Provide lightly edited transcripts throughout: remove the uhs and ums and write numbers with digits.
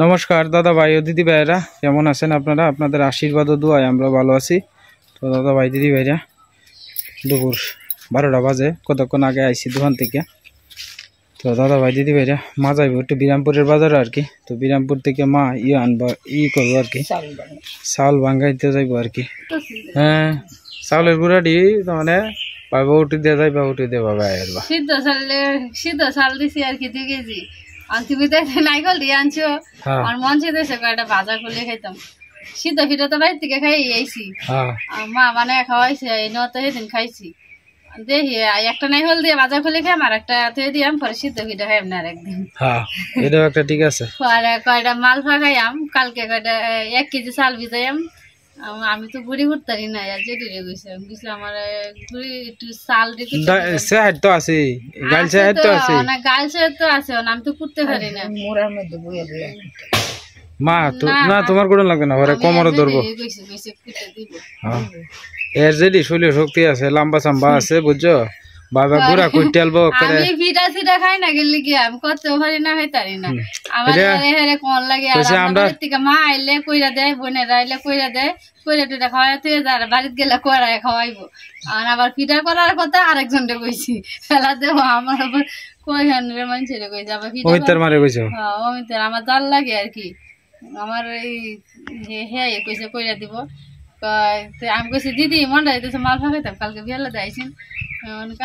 নমস্কার দাদা ভাই ও দিদি ভাইরা, কেমন আছেন আপনারা? আপনাদের আশীর্বাদ ও দোয়ায় আমরা ভালো আছি। তো দাদা ভাই দিদি ভাইরা, দুপুর 12টা বাজে, কতক্ষণ আগে আইছি দোকান থেকে। তো দাদা ভাই দিদি ভাইরা, মা যাইব একটু বিরামপুরের বাজারে আর কি। তো বিরামপুর থেকে মা আনবা করবো আর কি, চাউল ভাঙ্গাইতে যাইব আর কি। হ্যাঁ, চাউলের গুঁড়াটি মানে পাইবা উঠে দিয়ে যাইবা, উঠে দিয়ে বাবা আইবা সিদ্ধ চাল দিছি আর কি 2 কেজি। তুমি তো নাইকল দিয়ে আনছো, আর মন চেয়েছে কয়েকটা ভাজা করলে খাইতাম। সিদ্ধ ফিটা তো বাড়ির থেকে খাই আইছি, মা মানে খাওয়াইছে, এই তো সেদিন খাইছি। দেখি একটা নাইকল দিয়ে ভাজা করলে খাই, আর একটা দিয়াম, পরে সিদ্ধ ফিটা খাইম না একদিন। এটাও একটা ঠিক আছে। পরে কয়টা মালফা খাইয়াম, কালকে কয়টা 1 কেজি চাল ভিজাইম। আমি তো বুড়ি ঘুরতারি না, যেটি গেছে আমার বুড়ি একটু চাল দিতে তো আছে, গাল সাহেব তো আছে, না গাল সাহেব তো আছে, আমি তো করতে পারি না। মোড়ার মধ্যে বইয়ে বইয়ে মা তো না, তোমার কোনো লাগবে না, ওরে কোমরে ধরবো। এর যেটি শরীর শক্তি আছে, লম্বা চাম্বা আছে, বুঝছো? বাবা গুড়া কুইতে আলবো করে। আমি ফিটা সিটা খাই না, গেলি কি আমি করতেও পারি না, খাইতারি না। আমার হেরে কোন লাগে, আর আমরা থেকে মা আইলে কইরা দেয়, বোনেরা আইলে কইরা দেয়, কইরা টুইটা খাওয়াই তুই যারা বাড়িতে গেলে করায় খাওয়াইবো। আর আবার ফিটা করার কথা আরেকজনকে কইছি, ফেলা দেবো আমার আবার কয়খানের মানুষের কইছে, আবার ফিটা মারে কইছো। হ্যাঁ, অমিতের আমার জাল লাগে আর কি। আমার এই হ্যাঁ কইছে কইরা দিব। আমি কইছি দিদি মনটা দিতেছে, মাল ফাঁকাইতাম, কালকে বিয়ালে যাইছেন,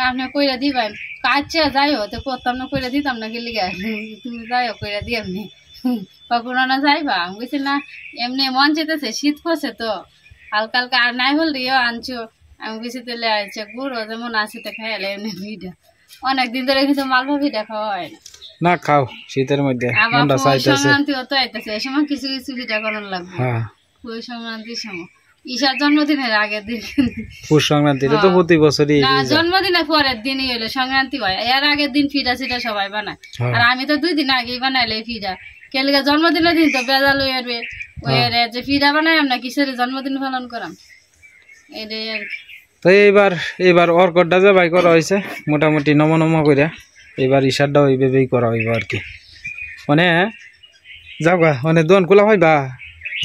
আপনি কইরা দিবেন। আচ্ছা যাইও, তো করতাম না, কইরা দিতাম না, গেলি তুমি যাইও কইরা দিয়ে এমনি কখনো না যাইবা। আমি কইছি না, এমনি মন চেতেছে, শীত পড়ছে তো হালকা হালকা, আর নাই হল দিও আনছো। আমি কইছি তাহলে আচ্ছা গুড়ো যেমন আছে তো খাইলে এমনি ভিড়া, অনেকদিন ধরে কিন্তু মালভা ভিড়া খাওয়া হয় না। না খাও, শীতের মধ্যে মনটা চাইতেছে। সংক্রান্তি তো আইতেছে, এই সময় কিছু কিছু ভিড়া করার লাগবে। ওই সংক্রান্তির সময়, ঈশার জন্মদিনের আগের দিন, পুষ সংক্রান্তি তো প্রতি বছরই। না, জন্মদিনের পরের দিনই হইলো সংক্রান্তি হয়, এর আগের দিন ফিরা সিটা সবাই বানায়। আর আমি তো 2 দিন আগেই বানাইলে ফিরা, কেলিকা জন্মদিনের দিন তো বেজাল হয়ে যাবে, ওই যে ফিরা বানাই আমরা কিসের জন্মদিন পালন করাম এটাই আর কি। তো এইবার অর্কটটা যে বাই করা হয়েছে মোটামুটি নম করিয়া, এবার ঈশারটা ওইভাবেই করা হইব আর কি। মানে যাও গা, মানে দোকান খোলা হইবা,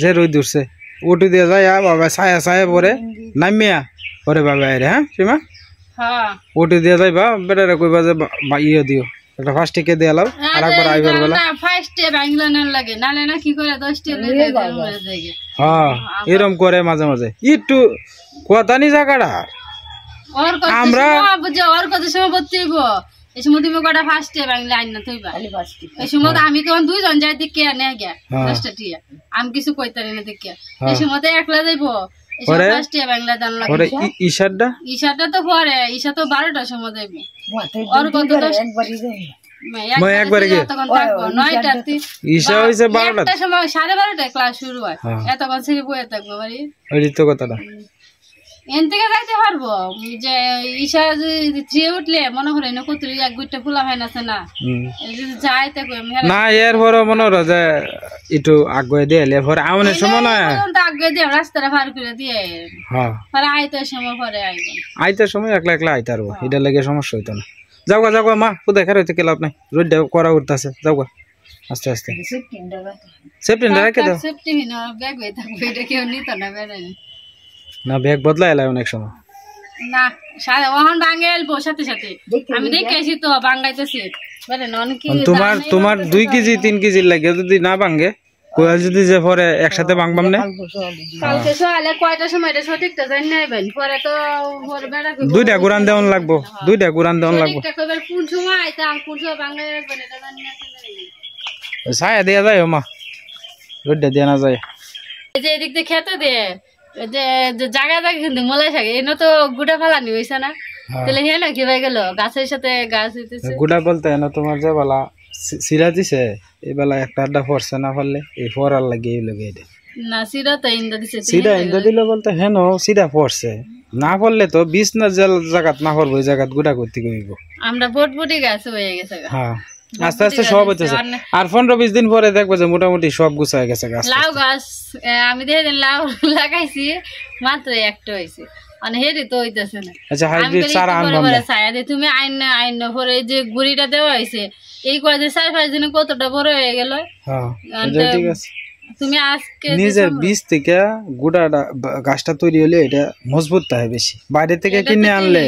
যে রোদ উঠছে উঠে দিয়ে যায় বাবা, ছায়া পরে নামিয়া পরে বাবা আরে। হ্যাঁ সীমা, উঠে দিয়ে যাইবা, বেটারে কইবা যে ইয়ে দিও একটা ফার্স্ট টিকে দিয়ে লাও, আর একবার আইবার বেলা ফার্স্টে বাংলান লাগে, নালে না কি করে 10 টা লয়ে যায়। হ্যাঁ, এরকম করে মাঝে মাঝে একটু কথা নি জায়গাটা আমরা বুঝো, ওর কত সময় বলতেইব, এই সময় তুমি কটা ফার্স্টে বাংলা আইন না থইবা, এই সময় আমি তখন 2 জন যাই দেখে আনে গিয়া 10 টা টিয়া, আমি কিছু কইতারি না দেখে, এই সময় একলা যাইবো। ঈশাটা তো পরে, ঈশা তো 12টার সময় যাইবো, ওর কত 12:30 ক্লাস শুরু হয়, এতক্ষণ থেকে বইয়ে থাকবো বাড়ি। এন থেকে যাইতে পারবো, যে ঈশা যদি উঠলে মনে করে না কত 1-2টা ফুলা হয় আছে না, যাইতে না এর পরে মনে হলো যে একটু আগে দিয়ে এলে পরে আমাদের সময় না, আগে দিয়ে রাস্তাটা পার করে দিয়ে পরে আইতে সময়, পরে আইতে সময় একলা একলা আইতে পারবো, এটা লেগে সমস্যা হইতো না। যাও গা মা, কোথায় খারাপ হইতে লাভ নাই, রোদ করা উঠতেছে, যাও গা আস্তে আস্তে। সেপ্টেম্বর রেখে দাও, ব্যাগ হয়ে থাকবে, এটা কেউ নিত না বেড়াই না, ব্যাগ বদলাই এলাই অনেক সময় না, ওখান ভাঙে এলবো সাথে সাথে, আমি দেখেছি তো ভাঙাইতেছি। তোমার 2 কেজি 3 কেজির লাগে যদি না ভাঙে, কোয়া যদি যে পরে একসাথে ভাঙবাম না, কালকে সকালে কয়টার সময় এটা সঠিকটা জানি না, পরে তো পরে বেড়া 2টা গুরান দেওয়ান লাগবো, 2টা গুরান দেওয়ান লাগবো। কোন সময় আইতাম, কোন সময় ভাঙে এটা জানি না, ছায়া দেয়া যায় মা, রোদটা দেয়া না যায়। এই যে এদিক দিয়ে খেতে দে, যে জায়গা জায়গা কিন্তু মলাই থাকে, এনে তো গুড়া ফালানি হয়েছে না, তাহলে হে না কি হয়ে গেল গাছের সাথে গাছ হইতেছে। গুড়া বলতে এনে তোমার যে বেলা সিরা দিছে, এই বেলা একটা আড্ডা পড়ছে না পারলে, এই পড়ার লাগে এই লগে এটা না, সিরা তো ইন্দা দিছে, সিরা ইন্দা দিলে বলতে হেন সিরা পড়ছে না পড়লে তো 20 না জায়গাত না পড়বো, ওই জায়গাত গুড়া করতে কইব। আমরা বটবটি গাছ হয়ে গেছে, হ্যাঁ আস্তে আস্তে সব হইতেছে, আর 15-20 দিন পরে দেখবো যে মোটামুটি সব গুছায় গেছে গাছ। লাউ গাছ আমি দেখে লাউ লাগাইছি, মাত্র একটা হয়েছে, মানে হেরি তো হইতেছে না। আচ্ছা আমি হাইব্রিড বলি চারা একটু পরে আনবাম পরে না। ছায়া দিই, তুমি আইন না পরে এই যে গুড়িটা দেওয়া হয়েছে এই কয়েকদিন 4-5 দিনে কতটা বড় হয়ে গেল। হ্যাঁ আর এটা ঠিক আছে। তুমি আজকে নিজের বীজ থেকে গোড়াটা গাছটা তৈরি হলে এটা মজবুত থাকে বেশি। বাইরে থেকে কিনে আনলে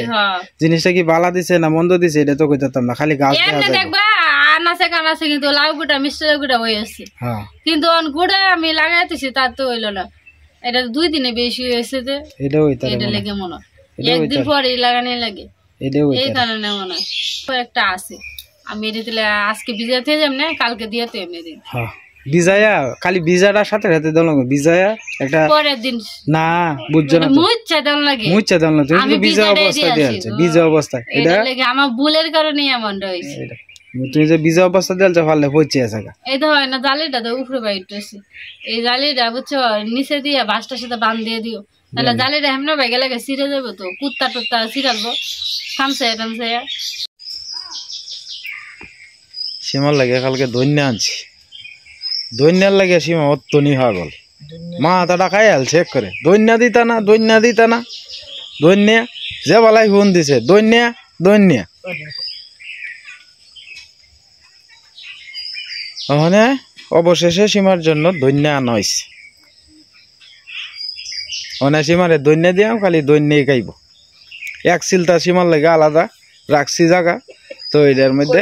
জিনিসটা কি বালা দিছে না মন্দ দিছে এটা তো কইতাম না, খালি গাছ দেয়া যায়। দেখবা আনাছে কানাছে কিন্তু লাউ গুটা মিষ্টি লাউ গুটা হয়ে আসছে, হ্যাঁ কিন্তু গুড়া আমি লাগাইতেছি তার তো হইলো না। এটা 2 দিনে বেশি হয়েছে যে এটা হইতারে এটা লেগে মনে হয় একদিন পরে লাগানোই লাগে, এটা এই হইতারে। কারণে মনে হয় একটা আছে। আমি এটা দিলে আজকে ভিজাতে যাম না, কালকে দিয়াতে এমনি দিন। হ্যাঁ বিজায়া খালি বিজাটার সাথে সাথে দাও লাগে, বিজায়া একটা পরের দিন না বুঝছো না, মুচ্ছা দাম লাগে, মুচ্ছা দাও না, তুমি বিজা অবস্থা দিয়ে আছে, বিজা অবস্থা এটা লাগে আমার ভুলের কারণে এমনটা হইছে। তুমি যে বিজা অবস্থা দিলছো ফাললে পচে আছে। এই তো হয় না জালিটা তো উপরে বাইতেছে, এই জালিটা বুঝছো নিচে দিয়ে বাসটার সাথে বাঁধ দিয়ে দিও, তাহলে জালিটা এমন ভাগে লাগে ছিঁড়ে যাবো, তো কুত্তা টুত্তা ছিড়ালবো খামছে টামছে। সীমার লাগে কালকে দৈন্যা আনছি, দৈন্যার লাগে সীমা অত্যনি পাগল, মাথাটা খাই আল চেক করে দৈন্যা দিতা না দৈন্যা দিতা না, দৈন্যা যে বালাই ফোন দিছে দৈন্যা দৈন্যা। ওখানে অবশেষে সীমার জন্য দৈন্যা আনা হয়েছে, ওখানে সীমারে দৈন্যা দিয়াম খালি দৈন্যই খাইব। এক চিলতা সীমার লাগে আলাদা রাখছি জায়গা, তো এটার মধ্যে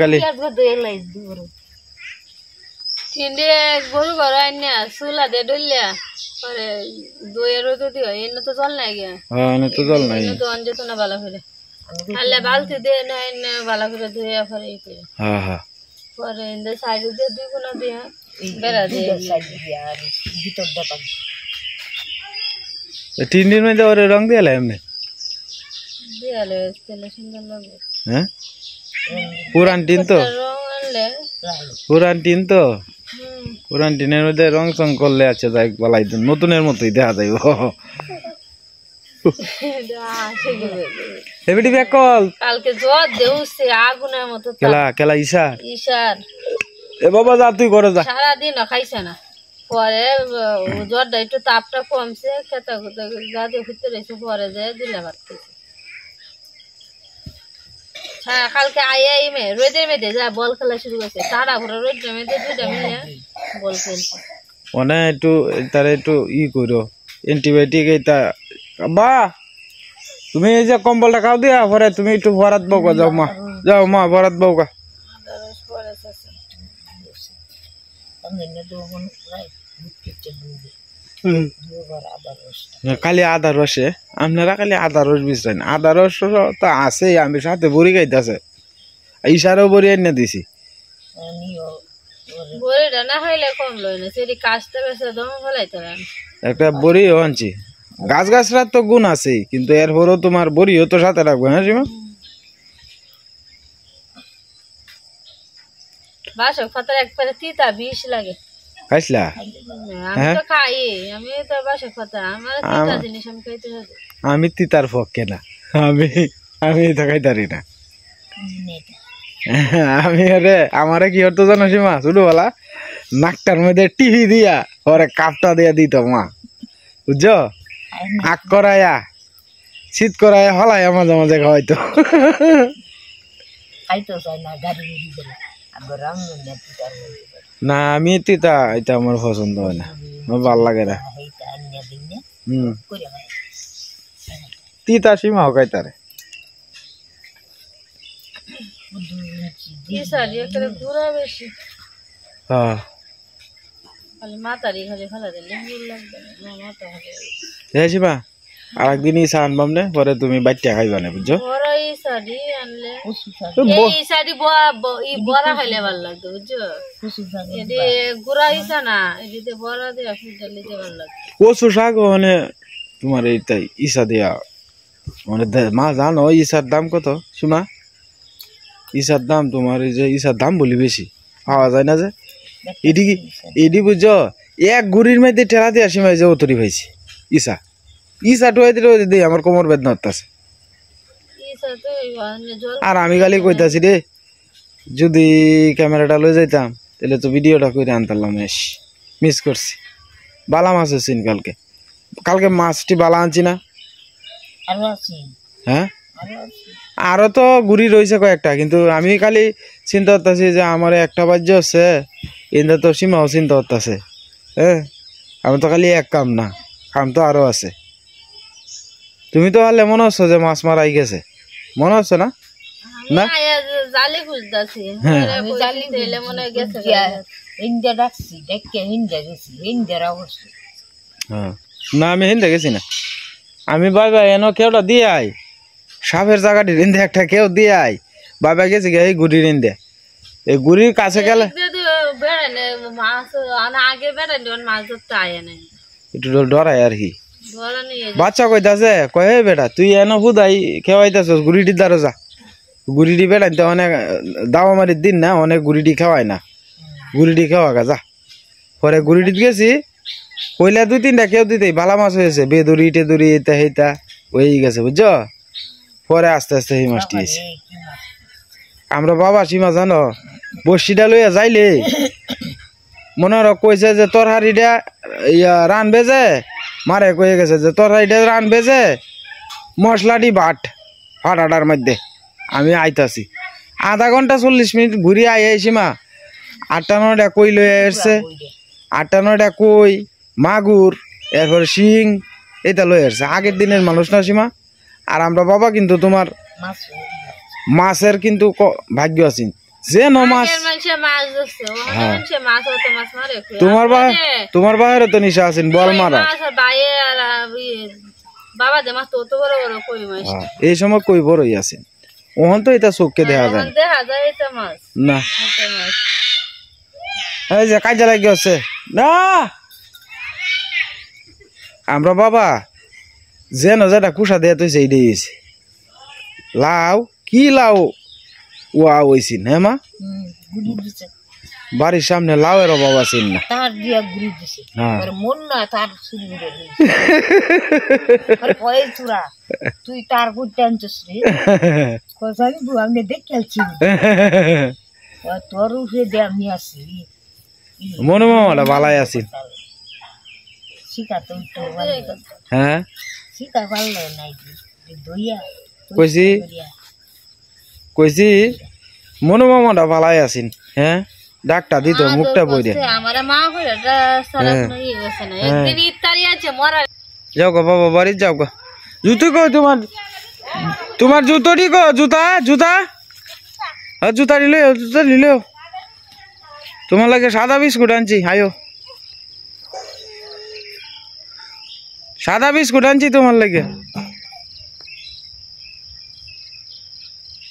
খালি গরু ঘর আইনা চুলা দিয়ে ডলিয়া পরে দইয়ের রোদ দিও, এনে তো জল নাই গিয়া, হ্যাঁ তো জল নাই, তো অন যেত না ভালো করে, আল্লাহ বালতি দিয়ে না এনে ভালো করে ধুয়ে পরে এই করে হ্যাঁ হ্যাঁ পরে এনে সাইডে দিয়ে দুই কোনা দিয়ে বেড়া দিয়ে ভিতর দেবা টিন্ডির মধ্যে ওরে রং দিয়ালে এমনি দিয়ালে তেলে সুন্দর লাগবে। হ্যাঁ পুরান টিন তো, রং আনলে পুরান টিন তো, পুরান টিনের মধ্যে রং চং করলে আছে যাই বলাই নতুনের মতোই দেখা যাইব। এবিডি বেকল কালকে জ্বর দেউছে আগুনের মতো কেলা কেলা ইশার ইশার এ বাবা যা তুই করে যা, সারাদিন খাইছে না, পরে জ্বরটা একটু তাপটা কমছে খেতে খুঁতে গা দিয়ে ঘুরতে রয়েছে, পরে যে দিলে ভাত খেয়েছে। হ্যাঁ কালকে আই রোদের মেয়েদের যা বল খেলা শুরু করছে, তারা ঘুরে রোদের মেয়েদের 2টা মিলে বল খেলছে। মানে একটু তারা একটু করো অ্যান্টিবায়োটিক এইটা বা তুমি এই যে কম্বলটা খাও দিয়া পরে তুমি একটু ভরাত বউকা যাও মা, যাও মা ভরাত বউকা। খালি আদা রসে আপনারা খালি আদা রস বিছরেন, আদা রস তো আছে আমি সাথে বড়ি খাইতেছে, ইশারও বড়ি এনে দিছি। বড়িটা না খাইলে কম লয় না, সেটি কাজটা বেশি দম ফলাইতে পারেন। একটা বড়িও আনছি, গাছ গাছরার তো গুণ আছেই কিন্তু এরপরও তোমার বড়িও তো সাথে রাখবো। হ্যাঁ সীমা বাসক পাতার একবারে তিতা বিষ লাগে, খাইছিলা? আমি তো খাই, আমি তো বাসক পাতা আমার তিতা জিনিস আমি খাইতে হবে। আমি তিতার পক্ষে না, আমি তো খাইতারি না। আমি আরে আমারে কি হতো জানো সীমা, ছোটবেলা নাকটার মধ্যে টিভি দিয়া পরে কাপটা দিয়া দিত মা, বুঝছো, আগ করাইয়া শীত করাইয়া হলাইয়া মাঝে মাঝে খাওয়াইতো। না আমি তিতা এটা আমার পছন্দ হয় না, আমার ভাল লাগে না। তিতা সীমাও খাইতারে সীমা। আর একদিন ইসা আনবাম নে, পরে তুমি বাইটা খাইবা না, বুঝছো। কচু শাক মানে তোমার এইটাই ইসা দিয়া মানে মা জানো ইসার দাম কত সীমা? ইসার দাম তোমার এই যে ইসার দাম বলি বেশি পাওয়া যায় না, যে এডি বুঝছো এক গুড়ির মধ্যে ঠেলা দিয়া সীমা যে অতরি পাইছি ইসা, ইসা টুয়াই দিই আমার কোমর বেদনা হচ্ছে। আর আমি খালি কইতাছি রে যদি ক্যামেরাটা লয়ে যাইতাম তাহলে তো ভিডিওটা করে আনতাম, মিস করছি। বালা মাছ হচ্ছিন কালকে কালকে মাছটি বালা আনছি না আরো আছে হ্যাঁ আরো আছে আরো তো গুড়ি রয়েছে কয়েকটা কিন্তু আমি খালি চিন্তা করতেছি যে আমার একটা বাজ্য হচ্ছে এদের তো সীমাও চিন্তা করতেছে হ্যাঁ আমি তো খালি এক কাম না কাম তো আরো আছে তুমি তো হারলে মনে হচ্ছে যে মাছ মারাই গেছে মনে হচ্ছে না না জালি খুঁজতেছি হ্যাঁ। আমি জালি তেলে মনে হয় গেছে হিন্দা ডাকছি দেখে হিন্দা গেছি হিন্দার অবশ্য হ্যাঁ না আমি হিন্দে গেছি না আমি বাবা এনো কেউটা দিয়ে আই সাপের জায়গাটি রিন্দে একটা কেউ দিয়ে আই বাবা গেছি গে এই গুড়ি রিন্দে এই গুড়ির কাছে গেলে যদি বেড়ানে মাছ আগে বেড়ানি মাছ ধরতে আয় নাই একটু ডরাই আর কি ধরা নিয়ে বাচ্চা কইতাছে কয় হে বেটা তুই এনো হুদাই খেওয়াইতাছস গুড়িটি দ্বারা যা গুড়িটি বেড়াইতে অনেক দাওয়ামারির দিন না অনেক গুড়িটি খাওয়ায় না গুড়িটি খাওয়া গা যা পরে গুড়িটি গেছি কইলা 2-3টা কেউ দিতেই ভালা মাছ হয়েছে বেদুরি টেদুরি এটা হেটা হয়ে গেছে বুঝছো পরে আস্তে আস্তে এই মাছটি এসে আমরা বাবা সীমা জানো বর্ষিটা লইয়া যাইলে মনে হয় কইছে যে তোর হাড়িটা রান বেজে মারে কয়ে গেছে যে তোর হাড়িটা রান বেজে মশলাটি বাট ফাটাটার মধ্যে আমি আইতাছি আধা ঘন্টা 40 মিনিট ঘুরে আই সীমা 8-9টা কই লইয়া এসছে 8-9টা কই মাগুর এরপর শিং এটা লই আসছে আগের দিনের মানুষ না সীমা আর আমরা বাবা কিন্তু তোমার মাছ মাছের কিন্তু ভাগ্য আছে যে ন মাছ মাছ ধরছে হ্যাঁ। মাছ হতো মাছ মারে তোমার বাহিরে তো নিশা আছেন বল মারা মাছ বাইরে আর বাবা যে মাছ তো বড় বড় কই মাছ হ্যাঁ, এই সময় কই বড়ই আছেন ওহন তো এটা চোখকে দেখা যায় দেখা যায় এটা মাছ না এটা মাছ এই যে কাজে লাগে আছে না আমরা বাবা যে ন যেটা কুসা দেয়া তুই সেই দিয়েছি লাউ কি লাউ ওয়া হইছিন হ্যাঁ মা গুড়ি দিছে বাড়ির সামনে লাউয়ের অভাব আছে না তার দিয়া গুড়ি দিছে হ্যাঁ। আর মন না তার শুরু করে আর কয়ে চুরা তুই তার গুড় আনছিস রে কোথায় গো আমি দেখেছি তোর উঠে দে আমি আসি মনে মামাটা বালাই আছেন শিকা তো তো ভালো হ্যাঁ শিকা ভালো নাই দইয়া কইছি মনে মামাটা বালাই আছেন হ্যাঁ ডাকটা দিত মুখটা বইরে আমার মা কইরা সারা নই গেছে না একদিন ইফতারি আছে মরা যাও গো বাবা বাড়ি যাও গো জুতো কো তোমার জুতোটি কো জুতা জুতা আর জুতা নিলে তোমার লাগে সাদা বিস্কুট আনছি আয়ো সাদা বিস্কুট আনছি তোমার লাগে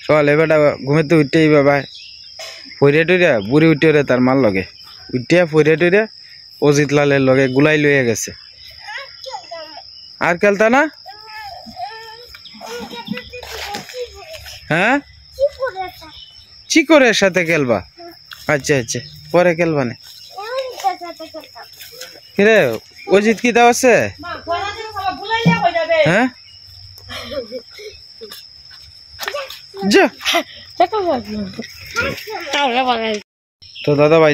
চল এবারটা ঘুমেতে উঠতেই বাবা ফইরে টইরে বুড়ি উঠে রে তার মার লগে উঠে ফইরে টইরে অজিত লালের লগে গুলাই লইয়া গেছে আর খেলতা না হ্যাঁ চিকরের সাথে খেলবা আচ্ছা আচ্ছা পরে খেলবা না কিরে অজিত কি দাও আছে হ্যাঁ যা তো দাদা ভাই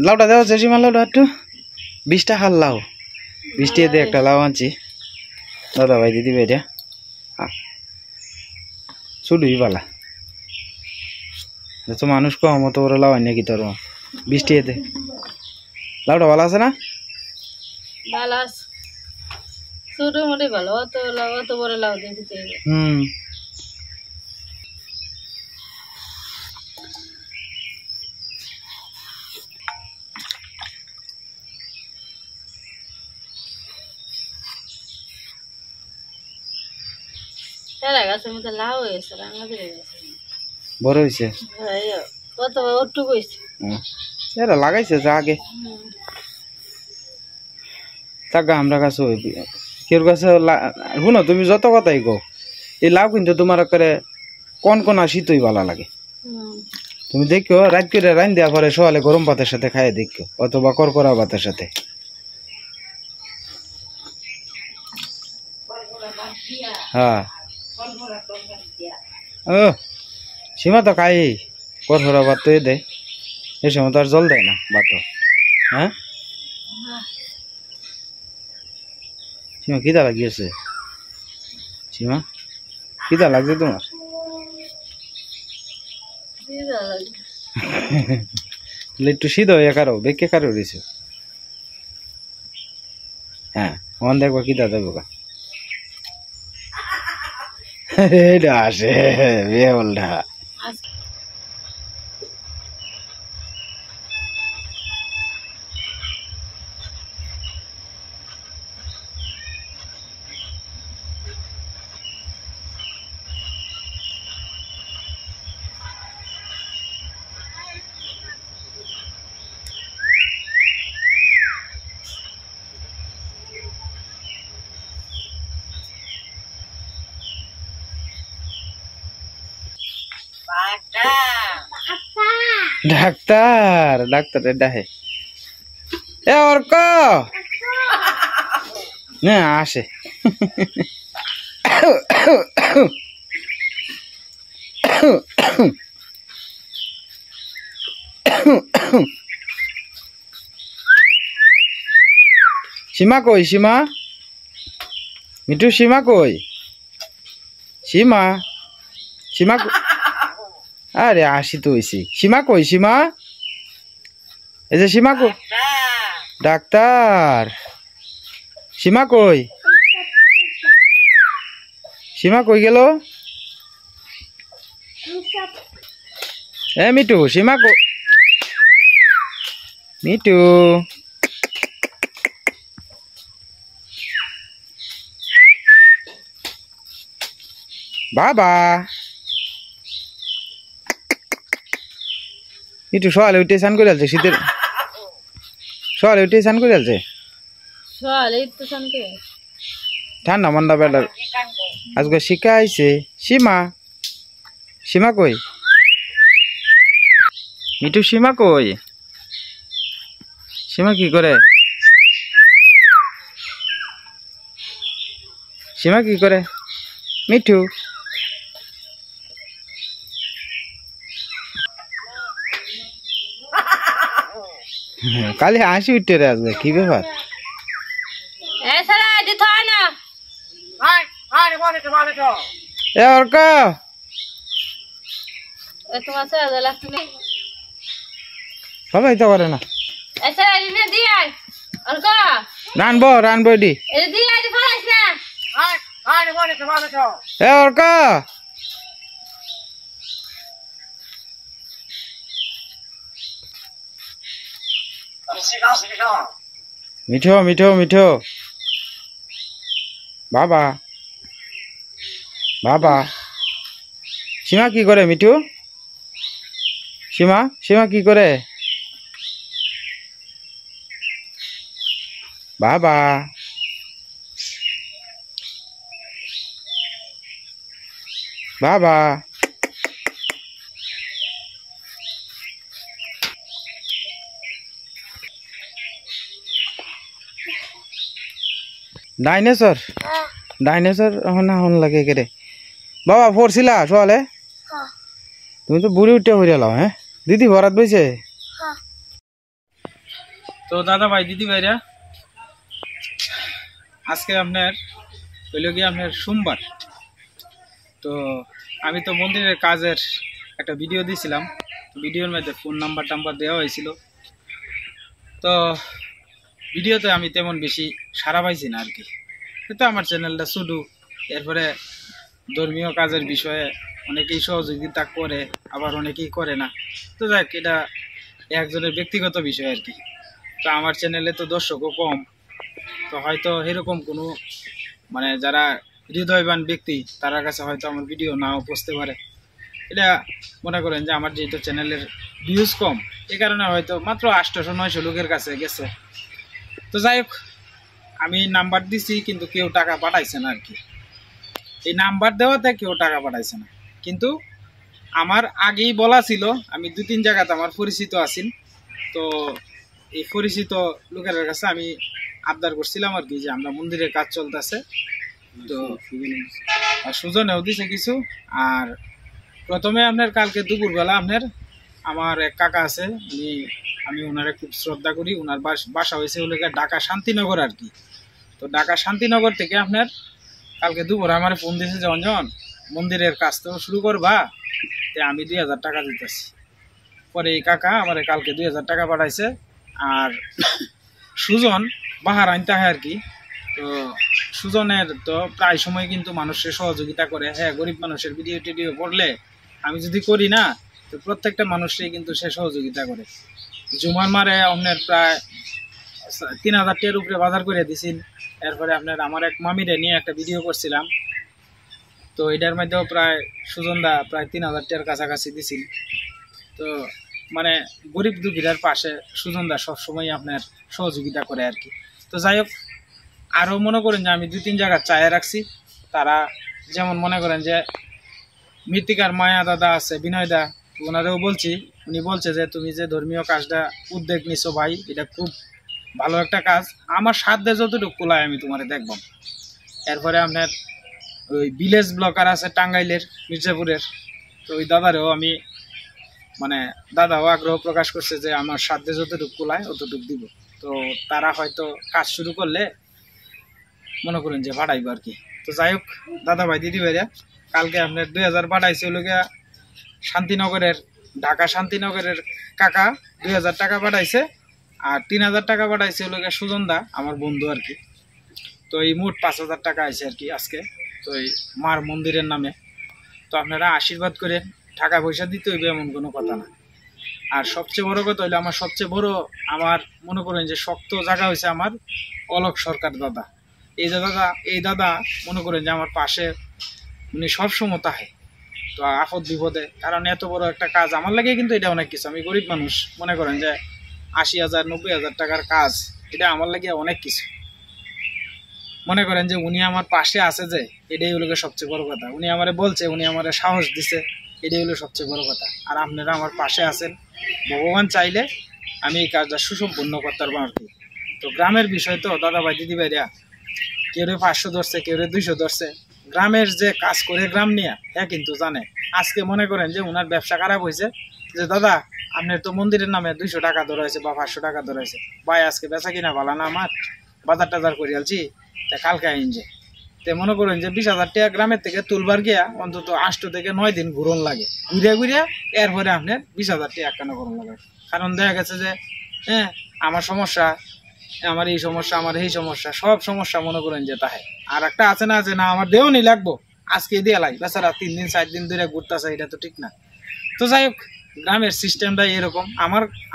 লাউটা দেওয়া হচ্ছে সীমা লাউটা একটু 20 টাকার লাউ 20 টাকা দিয়ে একটা লাউ আনছি দাদা ভাই দিদি ভাইটা শুধুই পালা তো মানুষ কম মতো বড় লাউ আনি কি তোর 20 টাকা দে লাউটা ভালো আছে না ভালো আছে ছোট মোটি ভালো অত বড় লাউ দিতে তারা গাছের মধ্যে লাউ হয়েছে রাঙা দিয়ে গেছে বড় হয়েছে কত ওটুকু হয়েছে এরা লাগাইছে যা আগে টাকা আমরা কাছে কেউ কাছে শুনো তুমি যত কথাই কো এই লাউ কিন্তু তোমার করে কোন শীতই ভালো লাগে তুমি দেখো রাত করে রান দেওয়া পরে সকালে গরম ভাতের সাথে খাই দেখো অথবা করকরা ভাতের সাথে হ্যাঁ ও সীমা তো খাই করকরা ভাত তো দেয় এই সময় তো আর জল দেয় না ভাত হ্যাঁ সীমা খিদা লাগিয়েছে? সীমা খিদা লাগছে তোমার? একটু সিদ্ধ হয়ে কারো বেঁকে কারো রয়েছে। হ্যাঁ মন দেখবো খিদা দেবো গা। এটা আসে বেহলটা। ডাক্তার ডাক্তার ডাহে এ অর্ক না আসে। সীমা কই? সীমা মিঠু সীমা কই? সীমা সীমা আরে আসি তো হইছি। সীমা কই? সীমা এই যে সীমা কই? ডাক্তার সীমা কই? সীমা কই গেল? এ মিঠু সীমা কই? মিঠু বাবা মিঠু সকালে উঠে স্নান করে আসছে। শীতের সকালে উঠে স্নান করে আসছে। ঠান্ডা মান্ডা বেটার আজকে শিখা আইছে। সীমা সীমা কই? মিঠু সীমা কই? সীমা কি করে? সীমা কি করে? মিঠু কালি হাসি উঠতে রে আজকে কি ব্যাপার? এ অর্ক সবাই তো করে না। রানবো রানবো ডি এ অর্ক মিঠো মিঠো মিঠো বাবা বাবা সীমা কি করে? মিঠু সীমা সীমা কি করে? বাবা বাবা ডাইনোসর ডাইনোসর না হন লাগে কে রে বাবা পড়ছিলা সকালে? তুমি তো বুড়ি উঠে হয়ে গেলাম। হ্যাঁ দিদি ভরাত বইছে তো দাদা ভাই দিদি ভাইরা আজকে আপনার হইল কি আপনার সোমবার। তো আমি তো মন্দিরের কাজের একটা ভিডিও দিয়েছিলাম। ভিডিওর মধ্যে ফোন নাম্বার টাম্বার দেওয়া হয়েছিল। তো ভিডিওতে আমি তেমন বেশি সাড়া পাইছি না আর কি। কিন্তু আমার চ্যানেলটা শুধু এরপরে ধর্মীয় কাজের বিষয়ে অনেকেই সহযোগিতা করে আবার অনেকেই করে না। তো যাক এটা একজনের ব্যক্তিগত বিষয় আর কি। তো আমার চ্যানেলে তো দর্শকও কম। তো হয়তো এরকম কোনো মানে যারা হৃদয়বান ব্যক্তি তার কাছে হয়তো আমার ভিডিও নাও পৌঁছতে পারে। এটা মনে করেন যে আমার যেহেতু চ্যানেলের ভিউজ কম এই কারণে হয়তো মাত্র 800-900 লোকের কাছে গেছে। তো যাই হোক আমি নাম্বার দিছি কিন্তু কেউ টাকা পাঠাইছে না আর কি। এই নাম্বার দেওয়াতে কেউ টাকা পাঠাইছে না। কিন্তু আমার আগেই বলা ছিল আমি 2-3 জায়গাতে আমার পরিচিত আছেন। তো এই পরিচিত লোকের কাছে আমি আবদার করছিলাম আর কি যে আমরা মন্দিরের কাজ চলতেছে। তো সুজনেও দিছে কিছু। আর প্রথমে আপনার কালকে দুপুরবেলা আপনার আমার এক কাকা আছে আমি ওনারে খুব শ্রদ্ধা করি। ওনার বাসা হয়েছে হলো ঢাকা শান্তিনগর আর কি। তো ঢাকা শান্তিনগর থেকে আপনার কালকে দুপুরে আমার ফোন দিয়েছে যে অঞ্জন মন্দিরের কাজ তো শুরু করবা, তো আমি 2000 টাকা দিতেছি। পরে এই কাকা আমার কালকে 2000 টাকা পাঠাইছে। আর সুজন বাহার আনতে হয় আর কি। তো সুজনের তো প্রায় সময় কিন্তু মানুষের সহযোগিতা করে। হ্যাঁ, গরিব মানুষের ভিডিও টিডিও করলে আমি যদি করি না, তো প্রত্যেকটা মানুষই কিন্তু সে সহযোগিতা করে। জুমার মারে আপনার প্রায় 3000 টাকার উপরে বাজার করে দিছিল। এরপরে আপনার আমার এক মামিরে নিয়ে একটা ভিডিও করছিলাম, তো এটার মধ্যেও প্রায় সুজনদা প্রায় 3000 টাকার কাছাকাছি দিছিল। তো মানে গরিব দুঃখীরার পাশে সুজনদা সবসময় আপনার সহযোগিতা করে আর কি। তো যাই হোক, আরও মনে করেন যে আমি 2-3 জায়গা চায়ে রাখছি। তারা যেমন মনে করেন যে মৃত্তিকার মায়া দাদা আছে, বিনয় দা, ওনারেও বলছি। উনি বলছে যে তুমি যে ধর্মীয় কাজটা উদ্যোগ নিছো ভাই, এটা খুব ভালো একটা কাজ, আমার সাধ্যে যতটুকু কুলায় আমি তোমারে দেখব। এরপরে আপনার ওই ভিলেজ ব্লকার আছে টাঙ্গাইলের, মির্জাপুরের, তো ওই দাদারেও আমি মানে দাদাও আগ্রহ প্রকাশ করছে যে আমার সাধ্যে যতটুকু কুলায় অতটুকু দিব। তো তারা হয়তো কাজ শুরু করলে মনে করেন যে ভাড়াইব আর কি। তো যাই হোক দাদা ভাই দিদি ভাইরা, কালকে আপনার 2000 পাঠাইছে লোকে শান্তিনগরের, ঢাকা শান্তিনগরের কাকা 2000 টাকা পাঠাইছে। আর 3000 টাকা পাঠাইছে লোকে সুজনদা আমার বন্ধু আর কি। তো এই মোট 5000 টাকা আছে আর কি আজকে, তো এই মার মন্দিরের নামে। তো আপনারা আশীর্বাদ করেন, টাকা পয়সা দিতে হইবে এমন কোনো কথা না। আর সবচেয়ে বড় কথা হইলো আমার সবচেয়ে বড় আমার মনে করেন যে শক্ত জায়গা হয়েছে আমার অলোক সরকার দাদা। এই দাদা মনে করেন যে আমার পাশে, উনি সবসময় তাহে। তো আপদ বিপদে, কারণ এত বড় একটা কাজ আমার লাগে কিন্তু এটা অনেক কিছু। আমি গরিব মানুষ, মনে করেন যে 80,000-90,000 টাকার কাজ, এটা আমার লাগে অনেক কিছু। মনে করেন যে উনি আমার পাশে আছে, যে এটাই হলো সবচেয়ে বড় কথা। উনি আমারে বলছে, উনি আমারে সাহস দিছে, এটাই হলো সবচেয়ে বড় কথা। আর আপনারা আমার পাশে আছেন, ভগবান চাইলে আমি এই কাজটা সুসম্পন্ন করতে পারবো আর কি। তো গ্রামের বিষয় তো দাদা ভাই দিদি ভাইরা, কেউ 500 ধরছে, কেউ 200 ধরছে। গ্রামের যে কাজ করে গ্রাম নিয়ে, হ্যাঁ কিন্তু জানে। আজকে মনে করেন যে ওনার ব্যবসা খারাপ হয়েছে, যে দাদা আপনার তো মন্দিরের নামে 200 টাকা ধরাইছে বা 500 টাকা ধরাইছে, ভাই আজকে বেচা কিনা ভালো না, আমার বাজার টাজার করে আলছি, তা কালকে আইন যে। তো মনে করেন যে 20,000 টাকা গ্রামের থেকে তুলবার গিয়া অন্তত 8 থেকে 9 দিন ঘুরন লাগে, ঘুরিয়া এরপরে আপনার 20,000 টাকা কেন ঘুরন লাগে। কারণ দেখা গেছে যে হ্যাঁ আমার সমস্যা, আমার এই সমস্যা, আমার এই সমস্যা, সব সমস্যা মনে করেন যে তাহে। আর একটা আছে না যে না আমার দেও নি লাগবো, আজকে দিয়ে লাই, বেচারা 3 দিন 4 দিন ধরে ঘুরতেছে, এটা তো ঠিক না। তো যাই হোক, গ্রামের সিস্টেমটাই এরকম।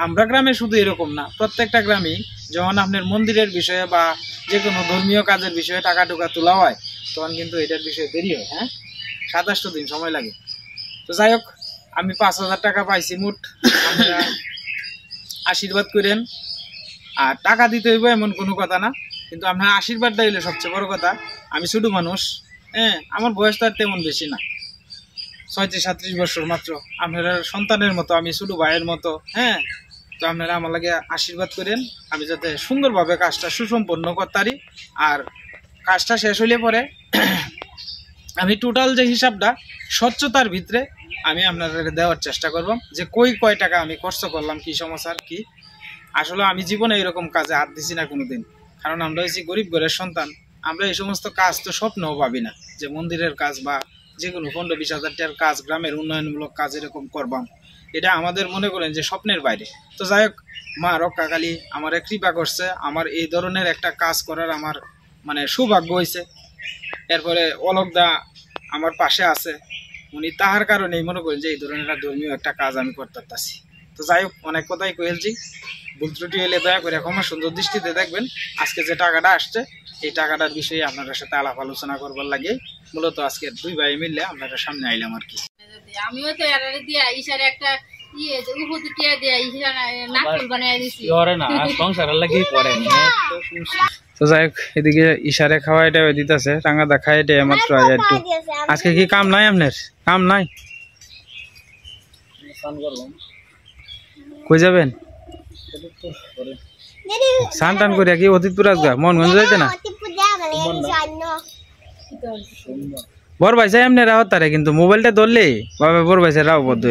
আমরা গ্রামে শুধু এরকম না, প্রত্যেকটা গ্রামেই যখন আপনার মন্দিরের বিষয়ে বা যে কোনো ধর্মীয় কাজের বিষয়ে টাকা টুকা তোলা হয়, তখন কিন্তু এটার বিষয়ে দেরি হয়। হ্যাঁ, 27 দিন সময় লাগে। তো যাই হোক, আমি 5,000 টাকা পাইছি মোট। আপনারা আশীর্বাদ করেন। আর টাকা দিতে হইব এমন কোনো কথা না, কিন্তু আপনার আশীর্বাদটা হইলে সবচেয়ে বড় কথা। আমি ছোট মানুষ, হ্যাঁ, আমার বয়স তো আর তেমন বেশি না, 36-37 বছর মাত্র। আপনারা সন্তানের মতো, আমি ছোট ভাইয়ের মতো। হ্যাঁ, তো আপনারা আমার লাগে আশীর্বাদ করেন, আমি যাতে সুন্দরভাবে কাজটা সুসম্পন্ন করতে পারি। আর কাজটা শেষ হইলে পরে আমি টোটাল যে হিসাবটা স্বচ্ছতার ভিতরে আমি আপনাদের দেওয়ার চেষ্টা করব, যে কয় টাকা আমি খরচ করলাম, কি সমস্যার কি। আসলে আমি জীবনে এরকম কাজে হাত দিছি না কোনোদিন, কারণ আমরা হচ্ছি গরিব ঘরের সন্তান। আমরা এই সমস্ত কাজ তো স্বপ্নও ভাবি না, যে মন্দিরের কাজ বা যে কোনো 15-20 হাজার টাকার কাজ, গ্রামের উন্নয়নমূলক কাজ এরকম করবাম, এটা আমাদের মনে করেন যে স্বপ্নের বাইরে। তো যাই হোক, মা রক্ষাকালী আমার কৃপা করছে, আমার এই ধরনের একটা কাজ করার আমার মানে সৌভাগ্য হয়েছে। এরপরে অলোকদা আমার পাশে আছে, উনি তাহার কারণেই মনে করেন যে এই ধরনের ধর্মীয় একটা কাজ আমি করতে পারছি। তো যাই হোক, অনেক কথাই কয়েছি, ভুল ত্রুটি হলে দয়া করে ক্ষমা সুন্দর দৃষ্টিতে দেখবেন। আজকে যে টাকাটা আসছে, এই টাকাটার বিষয়ে আপনাদের সাথে আলাপ আলোচনা করবার লাগে মূলত আজকে 2 ভাই মিললে আপনাদের সামনে আইলাম আর কি। আমিও তো এর দিয়া ইশারে একটা উপতি টিয়া দিয়া নাকুল বানাই দিছি, সংসারের লাগি করে। তো যাই হোক, এদিকে ইশারে খাওয়া এটা দিতেছে, টাঙ্গা দেখা এটা মাত্র একটু। আজকে কি কাম নাই আপনার? কাম নাই, কই যাবেন? স্নান টান করিয়া কি অতীতপুর আসগা মোহনগঞ্জ যাইতে না? বড় ভাই চাই এমনি রাহত তারে, কিন্তু মোবাইলটা ধরলে বাবা বড় ভাই রাও বদ্ধ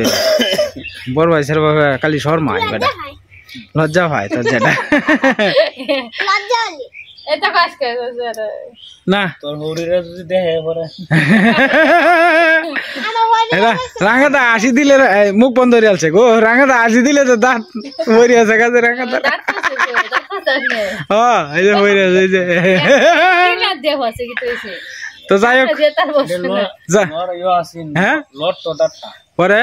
বড় ভাই স্যার বাবা খালি শর্মা হয়, বেটা লজ্জা হয় তোর যেটা। এটা কাজ করে না তোর হরিরা যদি দেখে পরে রাঙাটা হাসি দিলে মুখ বন্ধ হয়ে আছে গো রাঙাটা হাসি দিলে তো দাঁত ভরি আছে কাছে রাঙাটা হ্যাঁ এই যে ভরি আছে এই যে তো যাই হোক যা হ্যাঁ লট তো দাঁতটা পরে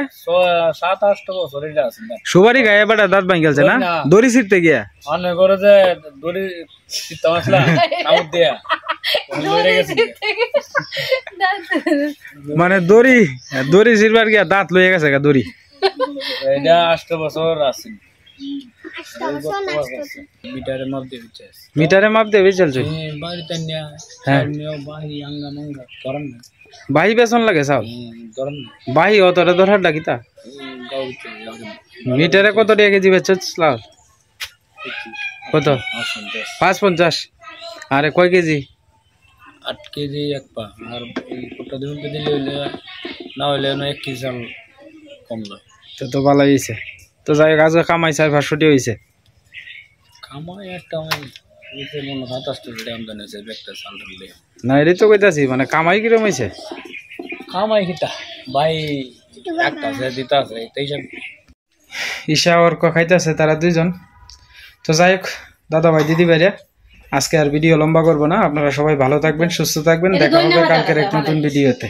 7-8 বছর এটা আছে সুবারি গায়ে বেটা দাঁত ভাঙ গেছে না দড়ি ছিটতে গিয়া অনেক করে যে দড়ি চিত্তা মাসলা কামড় দিয়া মানে দড়ি ছিড়বার গিয়া দাঁত লইয়া গেছে গা দড়ি এটা 8 বছর আছে মিটারে মাপ দেবে চলছে বাড়িতে নিয়ে হ্যাঁ বাহি আঙ্গা মাঙ্গা গরম না বাহি বেসন লাগে সব গরম না বাহি অতটা ধরার ডাকিতা মিটারে কত টাকা কেজি বেচছ লাল কত 5.50 আরে কয় কেজি 8 কেজি এক পা আর এই কোটা দিন দিলে হইলে না হইলে 1 কেজি চাল কম লয় তো ভালো হয়েছে তো যাই হোক আজকে কামাই 500 হয়েছে কামাই একটা ওইতে মনে 27 টাকা আমদানি আছে একটা চাল ধরলে না এটাই তো কইতাছি মানে কামাই কিরম হয়েছে কামাই কিটা ভাই একটা আছে দিতা আছে এই সব ঈশা আর খাইতেছে তারা দুইজন তো যাই হোক দাদা ভাই দিদি ভাইরা আজকে আর ভিডিও লম্বা করবো না আপনারা সবাই ভালো থাকবেন সুস্থ থাকবেন দেখা হবে কালকের এক নতুন ভিডিওতে